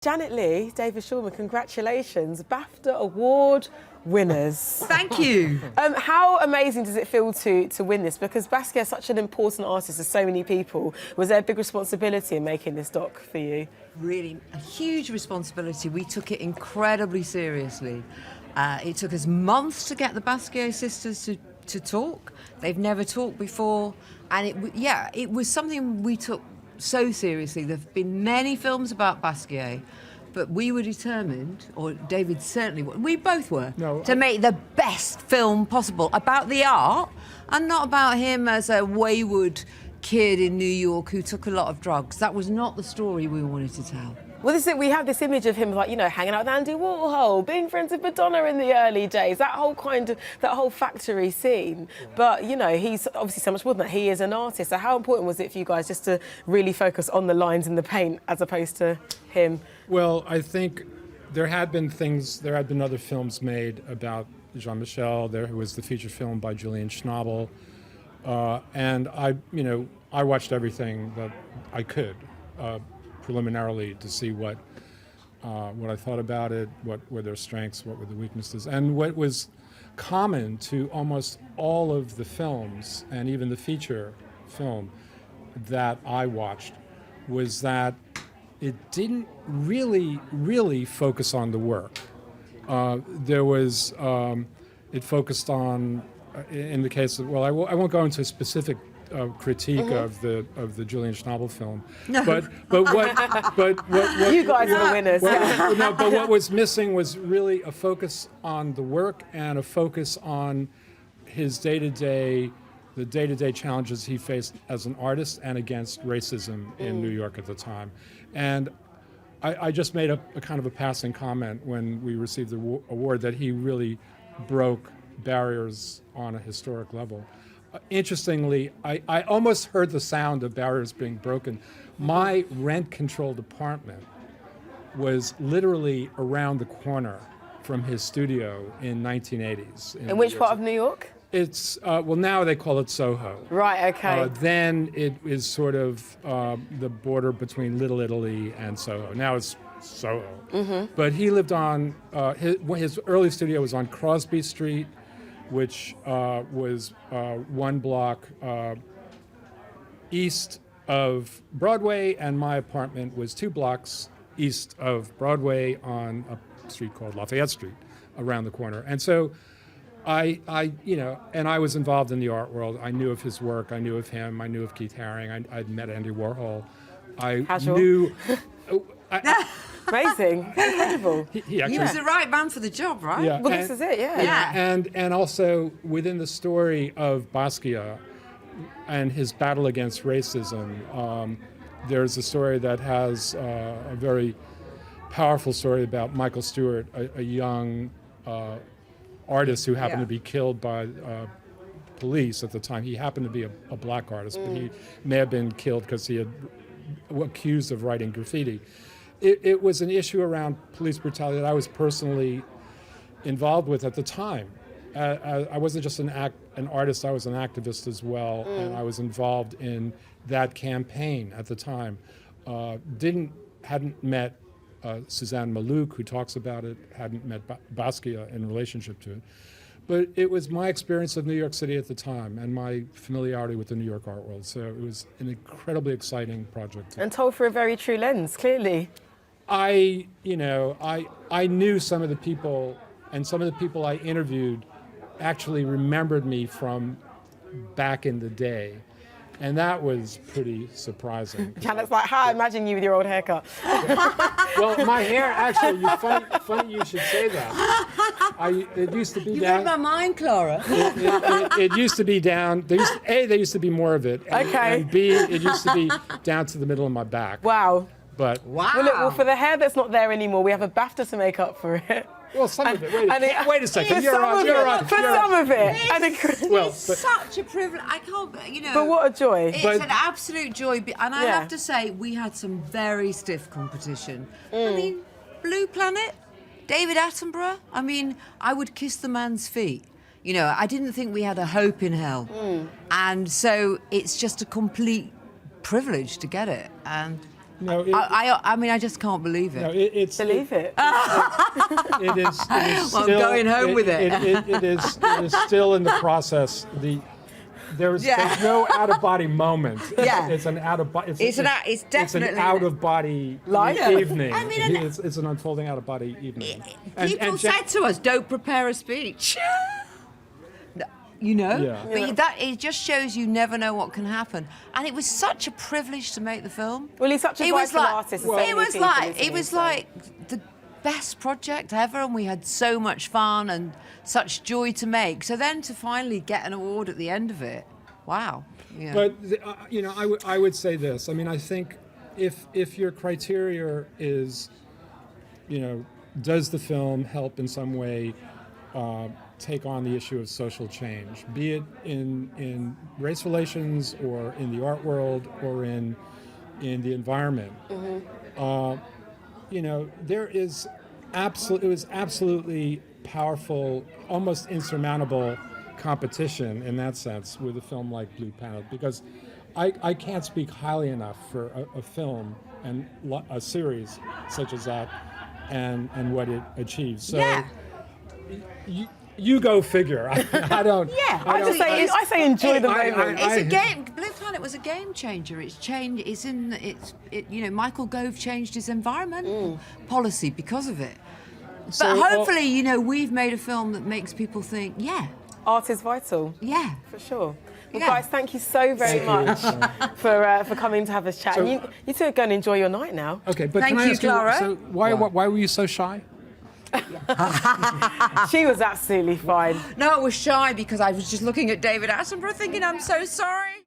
Janet Leigh, David Shulman, congratulations, BAFTA Award winners. Thank you. How amazing does it feel to win this? Because Basquiat is such an important artist to so many people. Was there a big responsibility in making this doc for you? Really, a huge responsibility. We took it incredibly seriously. It took us months to get the Basquiat sisters to talk. They've never talked before. And it was something we took so seriously. There have been many films about Basquiat, but we were determined, or David certainly was, we both were, to make the best film possible about the art and not about him as a wayward kid in New York who took a lot of drugs. That was not the story we wanted to tell. Well, we have this image of him, like, you know, hanging out with Andy Warhol, being friends with Madonna in the early days, that whole factory scene. But, you know, he's obviously so much more than that. He is an artist. So how important was it for you guys just to really focus on the lines and the paint as opposed to him? Well, I think there had been other films made about Jean-Michel. There was the feature film by Julian Schnabel. And I watched everything that I could. Preliminarily to see what I thought about it, what were their strengths, what were the weaknesses. And what was common to almost all of the films, and even the feature film that I watched, was that it didn't really focus on the work. It focused on, in the case of, well, I won't go into a specific critique of the Julian Schnabel film, but what you guys are the winners. But what was missing was really a focus on the work and a focus on his the day-to-day challenges he faced as an artist and against racism in New York at the time. And I just made a kind of a passing comment when we received the award that he really broke barriers on a historic level. Interestingly, I almost heard the sound of barriers being broken. My rent-controlled apartment was literally around the corner from his studio in 1980s. In which part of New York? It's, well, now they call it Soho. Right, okay. Then it is sort of the border between Little Italy and Soho. Now it's Soho. Mm-hmm. But he lived on, his early studio was on Crosby Street, which was one block east of Broadway, and my apartment was 2 blocks east of Broadway on a street called Lafayette Street, around the corner. And so I was involved in the art world. I knew of his work. I knew of him. I knew of Keith Haring. I'd met Andy Warhol. Amazing, incredible. He was the right man for the job, right? Yeah, well, this is it, yeah. And also within the story of Basquiat and his battle against racism, there's a story that has a very powerful story about Michael Stewart, a young artist who happened to be killed by police at the time. He happened to be a black artist, but he may have been killed because he had accused of writing graffiti. It was an issue around police brutality that I was personally involved with at the time. I wasn't just an artist, I was an activist as well, and I was involved in that campaign at the time. Hadn't met Suzanne Malouk, who talks about it, hadn't met Basquiat in relationship to it. But it was my experience of New York City at the time and my familiarity with the New York art world. So it was an incredibly exciting project. And told through a very true lens, clearly. I knew some of the people, and some of the people I interviewed actually remembered me from back in the day. And that was pretty surprising. Janet's like, hi, imagine you with your old haircut. Well, my hair, actually, funny you should say that. It used to be you down. read my mind, Clara. It used to be down. There used to be more of it. Okay. And B, it used to be down to the middle of my back. Wow. But wow. Well, look, well, for the hair that's not there anymore, we have a BAFTA to make up for it. Well, some of it. Wait a second. For some of it. It's such a privilege. I can't, But what a joy. It's an absolute joy. And I have to say, we had some very stiff competition. I mean, Blue Planet, David Attenborough. I mean, I would kiss the man's feet. I didn't think we had a hope in hell. And so it's just a complete privilege to get it. And No, I mean, I just can't believe it. no, it's Believe it. It is Well, still, I'm going home with it. It is still in the process. There's no out of body moment. Yeah. It's an out of body. It's definitely an out of body Life. evening. I mean, it's an unfolding out of body evening. People said to us, "Don't prepare a speech." You know, Yeah. but it just shows you never know what can happen. And it was such a privilege to make the film. Well, he's such a It was vital like, artist. it was like the best project ever, and we had so much fun and such joy to make. So then to finally get an award at the end of it, wow. Yeah. But I would say this. I mean, I think if your criteria is, does the film help in some way take on the issue of social change, be it in race relations or in the art world or in the environment. There is it was absolutely powerful, almost insurmountable competition in that sense with a film like Blue Planet, because I can't speak highly enough for a film and a series such as that and what it achieves. So you go figure. I don't. Yeah, I say enjoy the moment. It's a game. Blue Planet was a game changer. It's changed. Michael Gove changed his environmental policy because of it. But hopefully, we've made a film that makes people think, Art is vital. Yeah. For sure. Well, guys, thank you so very much for coming to have us chat. So- And you two are going to enjoy your night now. Okay, but Thank can I you, ask Clara. So why were you so shy? She was absolutely fine. No, I was shy because I was just looking at David Attenborough thinking, I'm so sorry.